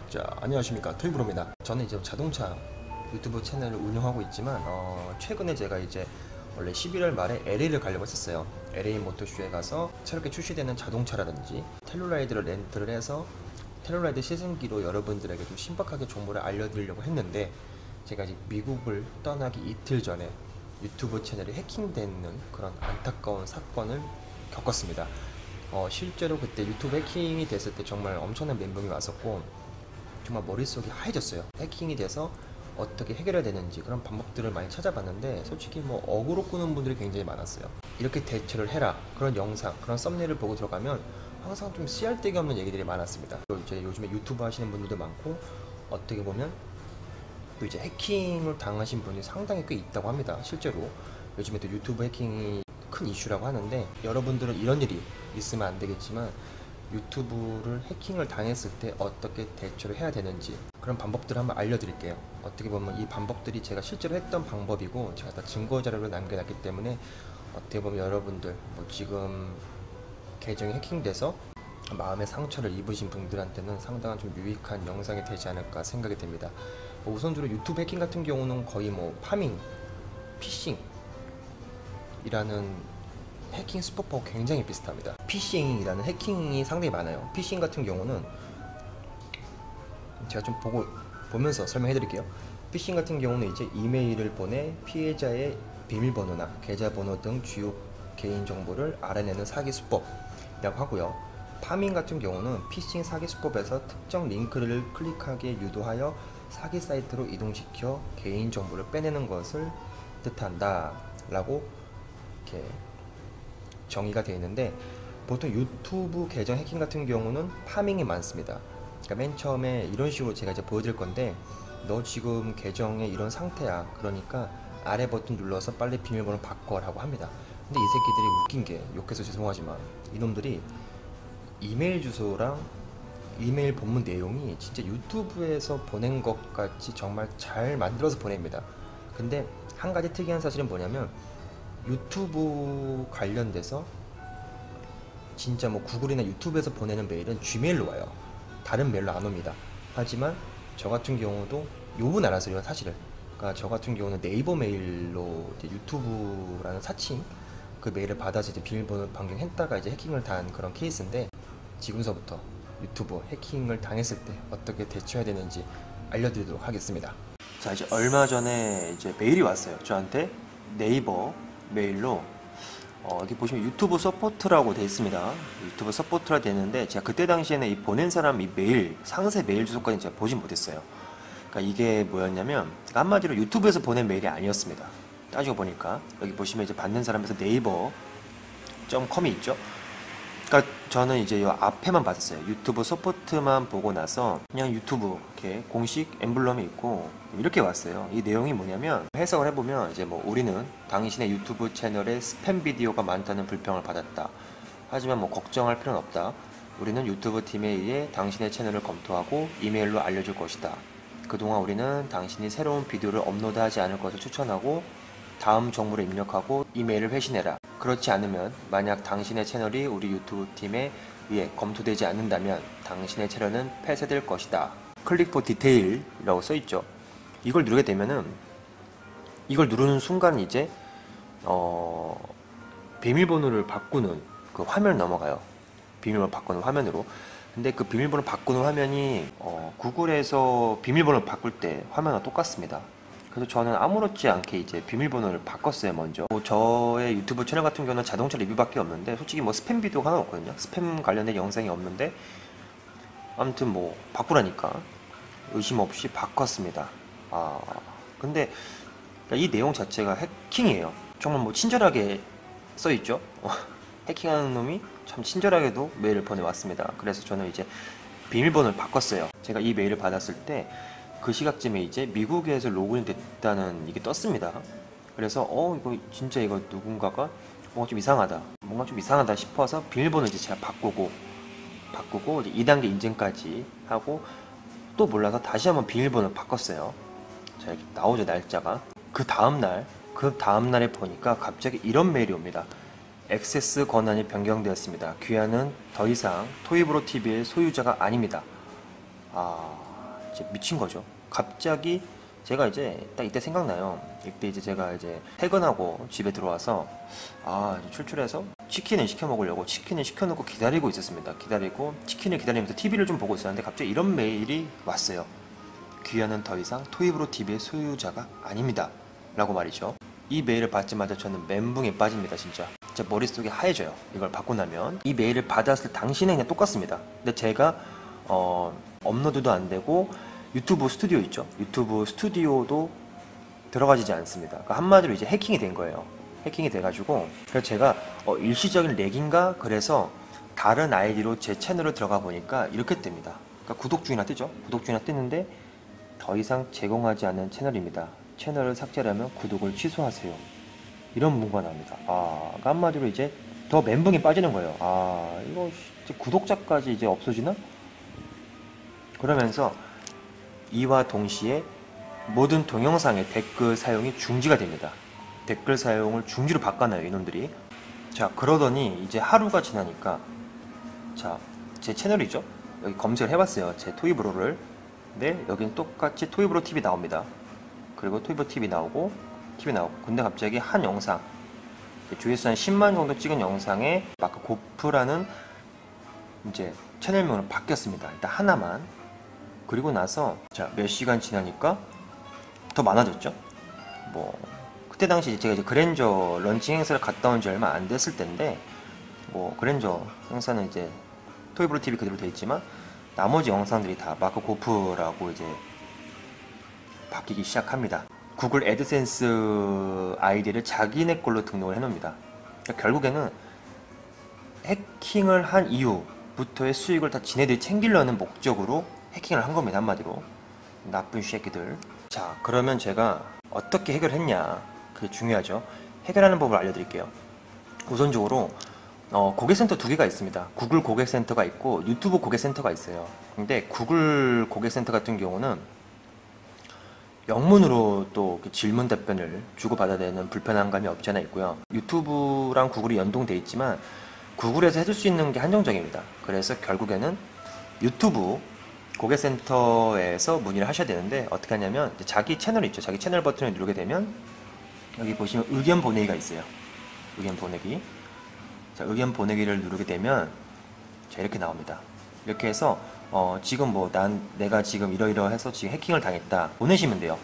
자, 안녕하십니까, 토이브로입니다. 저는 이제 자동차 유튜브 채널을 운영하고 있지만 최근에 제가 이제 원래 11월 말에 LA를 가려고 했었어요. LA 모터쇼에 가서 새롭게 출시되는 자동차라든지 텔루라이드를 렌트를 해서 텔루라이드 시승기로 여러분들에게 좀 신박하게 정보를 알려드리려고 했는데, 제가 이제 미국을 떠나기 이틀 전에 유튜브 채널이 해킹되는 그런 안타까운 사건을 겪었습니다. 실제로 그때 유튜브 해킹이 됐을 때 정말 엄청난 멘붕이 왔었고, 정말 머릿속이 하얘졌어요. 해킹이 돼서 어떻게 해결해야 되는지 그런 방법들을 많이 찾아봤는데, 솔직히 뭐 어그로 끄는 분들이 굉장히 많았어요. 이렇게 대처를 해라, 그런 영상, 그런 썸네일을 보고 들어가면 항상 좀 씨알데기 없는 얘기들이 많았습니다. 또 이제 요즘에 유튜브 하시는 분들도 많고, 어떻게 보면 또 이제 해킹을 당하신 분이 상당히 꽤 있다고 합니다. 실제로 요즘에 또 유튜브 해킹이 큰 이슈라고 하는데, 여러분들은 이런 일이 있으면 안 되겠지만 유튜브를 해킹을 당했을 때 어떻게 대처를 해야 되는지 그런 방법들을 한번 알려드릴게요. 어떻게 보면 이 방법들이 제가 실제로 했던 방법이고, 제가 다 증거 자료로 남겨놨기 때문에 어떻게 보면 여러분들 뭐 지금 계정이 해킹돼서 마음의 상처를 입으신 분들한테는 상당한 좀 유익한 영상이 되지 않을까 생각이 됩니다. 우선적으로 유튜브 해킹 같은 경우는 거의 뭐 파밍, 피싱이라는 해킹 수법하고 굉장히 비슷합니다. 피싱이라는 해킹이 상당히 많아요. 피싱 같은 경우는 제가 좀 보면서 설명해 드릴게요. 피싱 같은 경우는 이제 이메일을 보내 피해자의 비밀번호나 계좌번호 등 주요 개인 정보를 알아내는 사기 수법이라고 하고요. 파밍 같은 경우는 피싱 사기 수법에서 특정 링크를 클릭하게 유도하여 사기 사이트로 이동시켜 개인 정보를 빼내는 것을 뜻한다 라고 이렇게 정의가 되어 있는데, 보통 유튜브 계정 해킹 같은 경우는 파밍이 많습니다. 그러니까 맨 처음에 이런 식으로 제가 이제 보여드릴 건데, 너 지금 계정에 이런 상태야, 그러니까 아래 버튼 눌러서 빨리 비밀번호 바꿔라고 합니다. 근데 이 새끼들이 웃긴 게, 욕해서 죄송하지만 이놈들이 이메일 주소랑 이메일 본문 내용이 진짜 유튜브에서 보낸 것 같이 정말 잘 만들어서 보냅니다. 근데 한 가지 특이한 사실은 뭐냐면, 유튜브 관련돼서 진짜 뭐 구글이나 유튜브에서 보내는 메일은 gmail로 와요. 다른 메일로 안 옵니다. 하지만 저 같은 경우도 욕은 안 하세요, 사실은. 그러니까 저 같은 경우는 네이버 메일로 이제 유튜브라는 사칭 그 메일을 받아서 이제 비밀번호 변경했다가 이제 해킹을 당한 그런 케이스인데, 지금서부터 유튜브 해킹을 당했을 때 어떻게 대처해야 되는지 알려드리도록 하겠습니다. 자, 이제 얼마 전에 이제 메일이 왔어요. 저한테 네이버 메일로 여기 보시면 유튜브 서포트라고 되어 있습니다. 유튜브 서포트라 되어 있는데, 제가 그때 당시에는 이 보낸 사람 이 메일 상세 메일 주소까지 제가 보진 못했어요. 그러니까 이게 뭐였냐면, 한마디로 유튜브에서 보낸 메일이 아니었습니다. 따지고 보니까 여기 보시면 이제 받는 사람에서 네이버.com이 있죠. 그러니까 저는 이제 이 앞에만 봤었어요. 유튜브 서포트만 보고 나서 그냥 유튜브 이렇게 공식 엠블럼이 있고 이렇게 왔어요. 이 내용이 뭐냐면, 해석을 해보면 이제 뭐 우리는 당신의 유튜브 채널에 스팸 비디오가 많다는 불평을 받았다. 하지만 뭐 걱정할 필요는 없다. 우리는 유튜브 팀에 의해 당신의 채널을 검토하고 이메일로 알려줄 것이다. 그동안 우리는 당신이 새로운 비디오를 업로드하지 않을 것을 추천하고 다음 정보를 입력하고 이메일을 회신해라. 그렇지 않으면 만약 당신의 채널이 우리 유튜브 팀에 의해 검토되지 않는다면 당신의 채널은 폐쇄될 것이다. 클릭 for detail이라고 써있죠. 이걸 누르게 되면은, 이걸 누르는 순간 이제 비밀번호를 바꾸는 그 화면을 넘어가요. 비밀번호 바꾸는 화면으로. 근데 그 비밀번호 바꾸는 화면이 구글에서 비밀번호를 바꿀 때 화면과 똑같습니다. 그래서 저는 아무렇지 않게 이제 비밀번호를 바꿨어요, 먼저. 뭐 저의 유튜브 채널 같은 경우는 자동차 리뷰밖에 없는데, 솔직히 뭐 스팸 비디오가 하나 없거든요. 스팸 관련된 영상이 없는데, 아무튼 뭐 바꾸라니까 의심 없이 바꿨습니다. 근데 이 내용 자체가 해킹이에요. 정말 뭐 친절하게 써있죠. 해킹하는 놈이 참 친절하게도 메일을 보내왔습니다. 그래서 저는 이제 비밀번호를 바꿨어요. 제가 이 메일을 받았을 때 그 시각쯤에 이제 미국에서 로그인 됐다는 이게 떴습니다. 그래서 이거 진짜 이거 누군가가 뭔가 좀 이상하다 싶어서 비밀번호 이제 제가 바꾸고 이제 2단계 인증까지 하고, 또 몰라서 다시 한번 비밀번호를 바꿨어요. 자, 이렇게 나오죠, 날짜가. 그 다음날에 보니까 갑자기 이런 메일이 옵니다. 액세스 권한이 변경되었습니다. 귀하는 더 이상 토이브로 TV의 소유자가 아닙니다. 이제 미친 거죠. 갑자기 제가 이제 딱 이때 생각나요. 이때 이제 제가 이제 퇴근하고 집에 들어와서 이제 출출해서 치킨을 시켜 먹으려고 치킨을 시켜놓고 기다리고 있었습니다. 기다리고 치킨을 기다리면서 TV를 좀 보고 있었는데 갑자기 이런 메일이 왔어요. 귀하는 더 이상 토이브로 TV의 소유자가 아닙니다. 라고 말이죠. 이 메일을 받자마자 저는 멘붕에 빠집니다. 진짜 제 머릿속이 하얘져요. 이걸 받고 나면 이 메일을 받았을 당시는 그냥 똑같습니다. 근데 제가 업로드도 안 되고 유튜브 스튜디오 있죠. 유튜브 스튜디오도 들어가지지 않습니다. 그러니까 한마디로 이제 해킹이 된 거예요. 해킹이 돼가지고 그래서 제가 일시적인 렉인가 그래서 다른 아이디로 제 채널을 들어가 보니까 이렇게 뜹니다. 그러니까 구독 중이나 뜨죠. 구독 중이나 뜨는데 더 이상 제공하지 않는 채널입니다. 채널을 삭제하려면 구독을 취소하세요. 이런 문구가 나옵니다. 그러니까 한마디로 이제 더 멘붕이 빠지는 거예요. 이거 이제 구독자까지 이제 없어지나? 그러면서 이와 동시에 모든 동영상의 댓글 사용이 중지가 됩니다. 댓글 사용을 중지로 바꿔놔요, 이놈들이. 자, 그러더니 이제 하루가 지나니까 자, 제 채널이죠. 여기 검색을 해봤어요. 제 토이브로를. 근데 여기는 똑같이 토이브로 TV 나옵니다. 그리고 토이브로 TV 나오고 근데 갑자기 한 영상 조회수 한 10만 정도 찍은 영상에 마크 고프라는 이제 채널명으로 바뀌었습니다. 일단 하나만. 그리고 나서 자, 몇 시간 지나니까 더 많아졌죠. 뭐 그때 당시 제가 이제 그랜저 런칭 행사를 갔다 온 지 얼마 안 됐을 때인데 뭐 그랜저 행사는 이제 토이브로 TV 그대로 돼 있지만 나머지 영상들이 다 마크 고프라고 이제 바뀌기 시작합니다. 구글 애드센스 아이디를 자기네 걸로 등록을 해놓습니다. 그러니까 결국에는 해킹을 한 이후부터의 수익을 다 지네들이 챙기려는 목적으로 해킹을 한 겁니다. 한마디로. 나쁜 새끼들. 자, 그러면 제가 어떻게 해결했냐, 그게 중요하죠. 해결하는 법을 알려드릴게요. 우선적으로 고객센터 두 개가 있습니다. 구글 고객센터가 있고 유튜브 고객센터가 있어요. 근데 구글 고객센터 같은 경우는 영문으로 또 질문 답변을 주고받아야 되는 불편한 감이 없지 않아 있고요. 유튜브랑 구글이 연동돼 있지만 구글에서 해줄 수 있는 게 한정적입니다. 그래서 결국에는 유튜브 고객센터에서 문의를 하셔야 되는데 어떻게 하냐면 자기 채널 있죠. 자기 채널 버튼을 누르게 되면 여기 보시면 의견 보내기가 있어요. 의견 보내기. 자, 의견 보내기를 누르게 되면 자, 이렇게 나옵니다. 이렇게 해서 지금 뭐 내가 지금 이러이러해서 지금 해킹을 당했다 보내시면 돼요.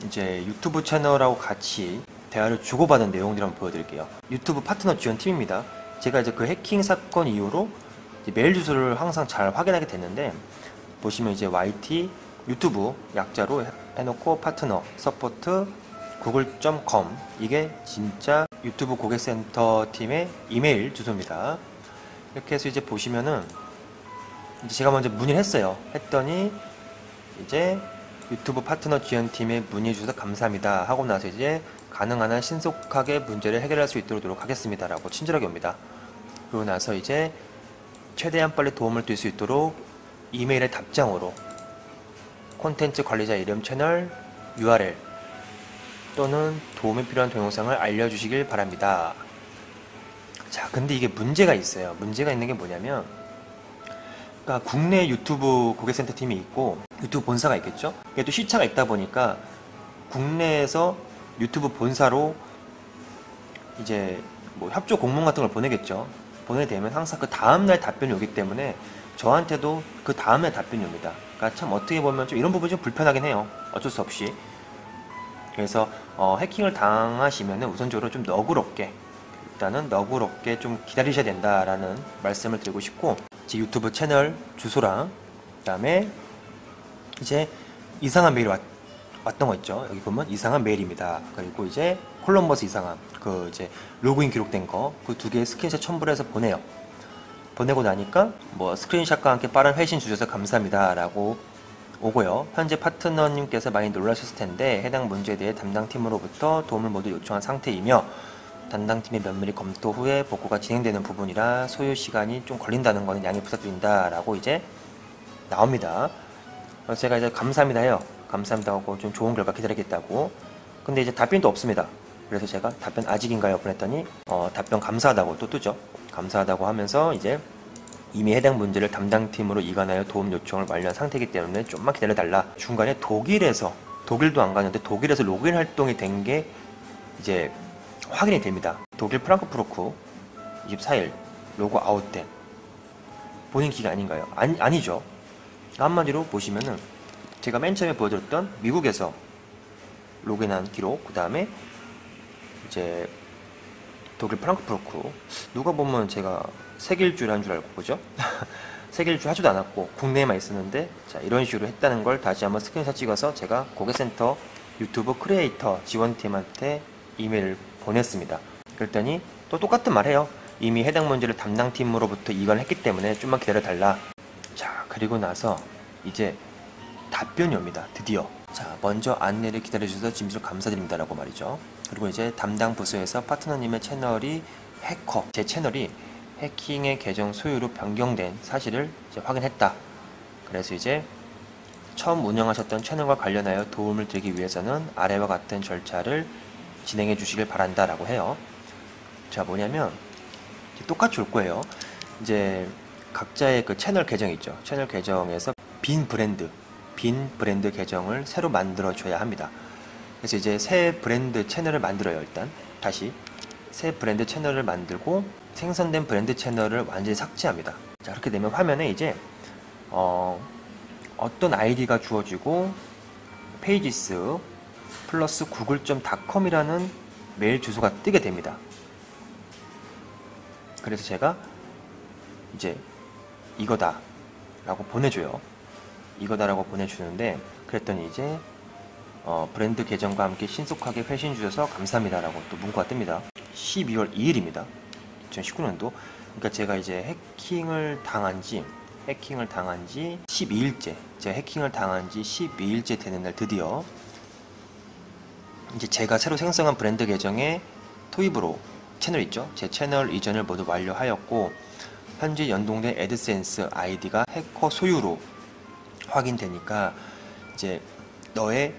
이제 유튜브 채널하고 같이 대화를 주고받은 내용들 한번 보여드릴게요. 유튜브 파트너 지원팀입니다. 제가 이제 그 해킹 사건 이후로 이제 메일 주소를 항상 잘 확인하게 됐는데 보시면 이제 YT 유튜브 약자로 해놓고 파트너 서포트 google.com 이게 진짜 유튜브 고객센터 팀의 이메일 주소입니다. 이렇게 해서 이제 보시면은 이제 제가 먼저 문의를 했어요. 했더니 이제 유튜브 파트너 지원팀에 문의 주셔서 감사합니다 하고 나서 이제 가능한 한 신속하게 문제를 해결할 수 있도록 노력하겠습니다 라고 친절하게 옵니다. 그러고 나서 이제 최대한 빨리 도움을 드릴 수 있도록 이메일의 답장으로 콘텐츠 관리자 이름, 채널, URL 또는 도움이 필요한 동영상을 알려주시길 바랍니다. 자, 근데 이게 문제가 있어요. 문제가 있는 게 뭐냐면 그러니까 국내 유튜브 고객센터 팀이 있고 유튜브 본사가 있겠죠. 이게 또 시차가 있다 보니까 국내에서 유튜브 본사로 이제 뭐 협조 공문 같은 걸 보내겠죠. 보내게 되면 항상 그 다음날 답변이 오기 때문에 저한테도 그 다음날 답변이 옵니다. 그러니까 참 어떻게 보면 좀 이런 부분이 좀 불편하긴 해요. 어쩔 수 없이. 그래서 해킹을 당하시면은 우선적으로 좀 너그럽게 일단은 너그럽게 좀 기다리셔야 된다라는 말씀을 드리고 싶고 제 유튜브 채널 주소랑 그다음에 이제 이상한 메일이 왔던 거 있죠. 여기 보면 이상한 메일입니다. 그리고 이제 콜럼버스 이상한 그 이제 로그인 기록된 거 그 두 개의 스크린샷 첨부를 해서 보내요. 보내고 나니까 뭐 스크린샷과 함께 빠른 회신 주셔서 감사합니다 라고 오고요. 현재 파트너님께서 많이 놀라셨을 텐데 해당 문제에 대해 담당팀으로부터 도움을 모두 요청한 상태이며 담당팀의 면밀히 검토 후에 복구가 진행되는 부분이라 소요 시간이 좀 걸린다는 거는 양해 부탁드린다 라고 이제 나옵니다. 그래서 제가 이제 감사합니다 해요. 감사합니다 하고 좀 좋은 결과 기다리겠다고. 근데 이제 답변도 없습니다. 그래서 제가 답변 아직인가요? 보냈더니 답변 감사하다고 또 뜨죠. 감사하다고 하면서 이제 이미 해당 문제를 담당팀으로 이관하여 도움 요청을 완료한 상태이기 때문에 좀만 기다려달라. 중간에 독일도 안 가는데 독일에서 로그인 활동이 된 게 이제 확인이 됩니다. 독일 프랑크푸르크 24일 로그 아웃된 본인 기가 아닌가요? 아니죠. 한마디로 보시면은 제가 맨 처음에 보여드렸던 미국에서 로그인한 기록, 그 다음에 이제 독일 프랑크푸르크, 누가 보면 제가 세계일주를 한 줄 알고 보죠? 세계일주 하지도 않았고 국내에만 있었는데, 자, 이런 식으로 했다는 걸 다시 한번 스크린샷 찍어서 제가 고객센터 유튜브 크리에이터 지원팀한테 이메일을 보냈습니다. 그랬더니 또 똑같은 말 해요. 이미 해당 문제를 담당팀으로부터 이관을 했기 때문에 좀만 기다려달라. 자, 그리고 나서 이제 답변이 옵니다. 드디어. 자, 먼저 안내를 기다려주셔서 진심으로 감사드립니다 라고 말이죠. 그리고 이제 담당 부서에서 파트너님의 채널이 제 채널이 해킹의 계정 소유로 변경된 사실을 이제 확인했다. 그래서 이제 처음 운영하셨던 채널과 관련하여 도움을 드리기 위해서는 아래와 같은 절차를 진행해 주시길 바란다 라고 해요. 자, 뭐냐면 똑같이 올 거예요. 이제 각자의 그 채널 계정 있죠. 채널 계정에서 빈 브랜드 계정을 새로 만들어 줘야 합니다. 그래서 이제 새 브랜드 채널을 만들어요. 일단 다시 새 브랜드 채널을 만들고 생성된 브랜드 채널을 완전히 삭제합니다. 자, 그렇게 되면 화면에 이제 어떤 아이디가 주어지고 pages 플러스 google.com이라는 메일 주소가 뜨게 됩니다. 그래서 제가 이제 이거다 라고 보내줘요. 이거다라고 보내주는데, 그랬더니 이제 브랜드 계정과 함께 신속하게 회신 주셔서 감사합니다 라고 또 문구가 뜹니다. 12월 2일입니다 2019년도. 그러니까 제가 이제 해킹을 당한 지 12일째, 제가 해킹을 당한 지 12일째 되는 날 드디어 이제 제가 새로 생성한 브랜드 계정에 토입으로 채널 있죠? 제 채널 이전을 모두 완료하였고, 현재 연동된 애드센스 아이디가 해커 소유로 확인되니까 이제 너의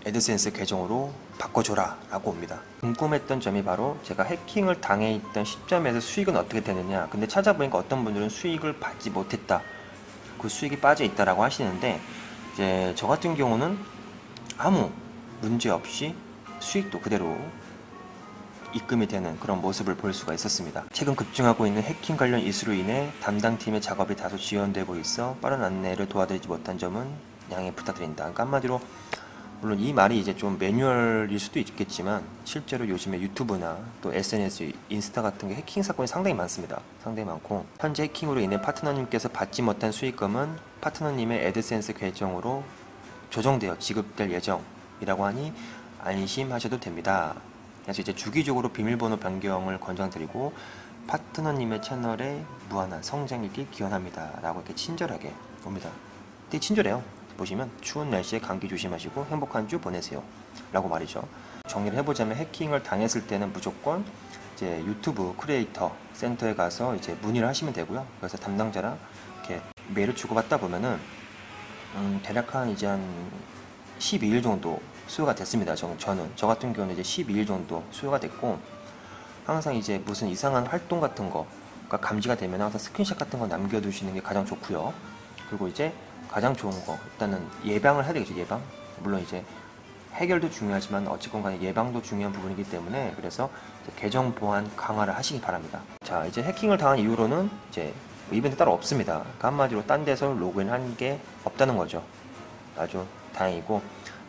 애드센스 계정으로 바꿔줘라 라고 옵니다. 궁금했던 점이 바로 제가 해킹을 당해 있던 시점에서 수익은 어떻게 되느냐. 근데 찾아보니까 어떤 분들은 수익을 받지 못했다, 그 수익이 빠져 있다라고 하시는데, 이제 저 같은 경우는 아무 문제 없이 수익도 그대로 입금이 되는 그런 모습을 볼 수가 있었습니다. 최근 급증하고 있는 해킹 관련 이슈로 인해 담당팀의 작업이 다소 지연되고 있어 빠른 안내를 도와드리지 못한 점은 양해 부탁드린다. 그러니까 한마디로, 물론 이 말이 이제 좀 매뉴얼일 수도 있겠지만 실제로 요즘에 유튜브나 또 SNS, 인스타 같은 게 해킹 사건이 상당히 많습니다. 상당히 많고, 현재 해킹으로 인해 파트너님께서 받지 못한 수익금은 파트너님의 애드센스 계정으로 조정되어 지급될 예정이라고 하니 안심하셔도 됩니다. 그래서 이제 주기적으로 비밀번호 변경을 권장드리고 파트너님의 채널에 무한한 성장이길 기원합니다 라고 이렇게 친절하게 옵니다. 되게 친절해요. 보시면 추운 날씨에 감기 조심하시고 행복한 주 보내세요 라고 말이죠. 정리를 해보자면, 해킹을 당했을 때는 무조건 이제 유튜브 크리에이터 센터에 가서 이제 문의를 하시면 되고요. 그래서 담당자랑 이렇게 메일을 주고받다 보면은 대략 한 이제 한 12일 정도 수요가 됐습니다. 저 같은 경우는 이제 12일 정도 수요가 됐고, 항상 이제 무슨 이상한 활동 같은 거가 감지가 되면 항상 스크린샷 같은 거 남겨두시는 게 가장 좋고요. 그리고 이제 가장 좋은 거, 일단은 예방을 해야 되겠죠. 예방. 물론 이제 해결도 중요하지만 어쨌건 간에 예방도 중요한 부분이기 때문에, 그래서 계정 보안 강화를 하시기 바랍니다. 자, 이제 해킹을 당한 이후로는 이제 이벤트 따로 없습니다. 그러니까 한마디로 딴 데서 로그인 한 게 없다는 거죠. 아주 다행이고,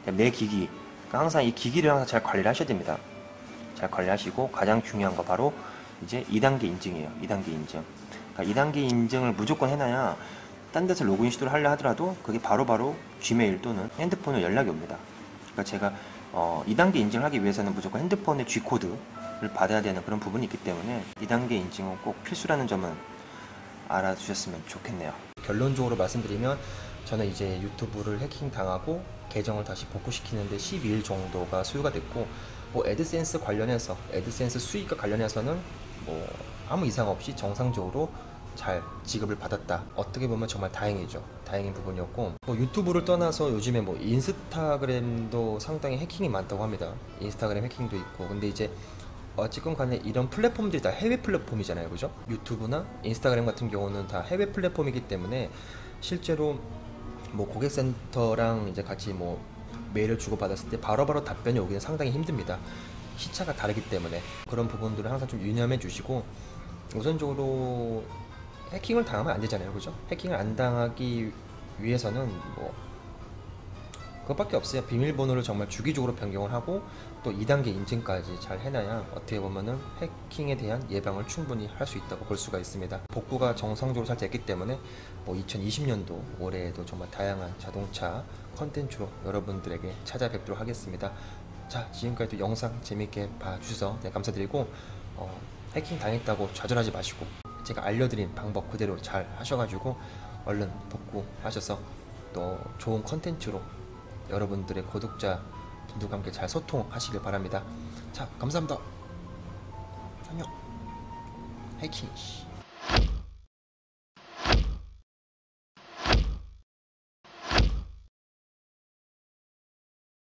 내 기기, 그러니까 항상 이 기기를 항상 잘 관리를 하셔야 됩니다. 잘 관리하시고, 가장 중요한 거 바로 이제 2단계 인증이에요. 2단계 인증. 그러니까 2단계 인증을 무조건 해놔야 딴 데서 로그인 시도를 하려 하더라도 그게 바로바로 G메일 또는 핸드폰으로 연락이 옵니다. 그러니까 제가 2단계 인증을 하기 위해서는 무조건 핸드폰의 G코드를 받아야 되는 그런 부분이 있기 때문에 2단계 인증은 꼭 필수라는 점은 알아주셨으면 좋겠네요. 결론적으로 말씀드리면, 저는 이제 유튜브를 해킹 당하고 계정을 다시 복구시키는데 12일 정도가 소요가 됐고, 뭐 애드센스 관련해서, 애드센스 수익과 관련해서는 뭐 아무 이상 없이 정상적으로 잘 지급을 받았다. 어떻게 보면 정말 다행이죠. 다행인 부분이었고, 뭐 유튜브를 떠나서 요즘에 뭐 인스타그램도 상당히 해킹이 많다고 합니다. 인스타그램 해킹도 있고. 근데 이제 어쨌건 간에 이런 플랫폼들이 다 해외 플랫폼이잖아요, 그죠? 유튜브나 인스타그램 같은 경우는 다 해외 플랫폼이기 때문에 실제로 뭐 고객센터랑 이제 같이 뭐 메일을 주고받았을 때 바로바로 답변이 오기는 상당히 힘듭니다. 시차가 다르기 때문에 그런 부분들을 항상 좀 유념해 주시고, 우선적으로 해킹을 당하면 안 되잖아요, 그죠? 해킹을 안 당하기 위해서는 뭐 그것밖에 없어요. 비밀번호를 정말 주기적으로 변경을 하고 또 2단계 인증까지 잘 해놔야 어떻게 보면은 해킹에 대한 예방을 충분히 할 수 있다고 볼 수가 있습니다. 복구가 정상적으로 잘 됐기 때문에 뭐 2020년도 올해에도 정말 다양한 자동차 컨텐츠로 여러분들에게 찾아뵙도록 하겠습니다. 자, 지금까지도 영상 재밌게 봐주셔서 감사드리고, 해킹 당했다고 좌절하지 마시고 제가 알려드린 방법 그대로 잘 하셔가지고 얼른 복구하셔서 또 좋은 컨텐츠로 여러분들의 구독자 분들과 함께 잘 소통하시길 바랍니다. 자, 감사합니다. 안녕. 해킹.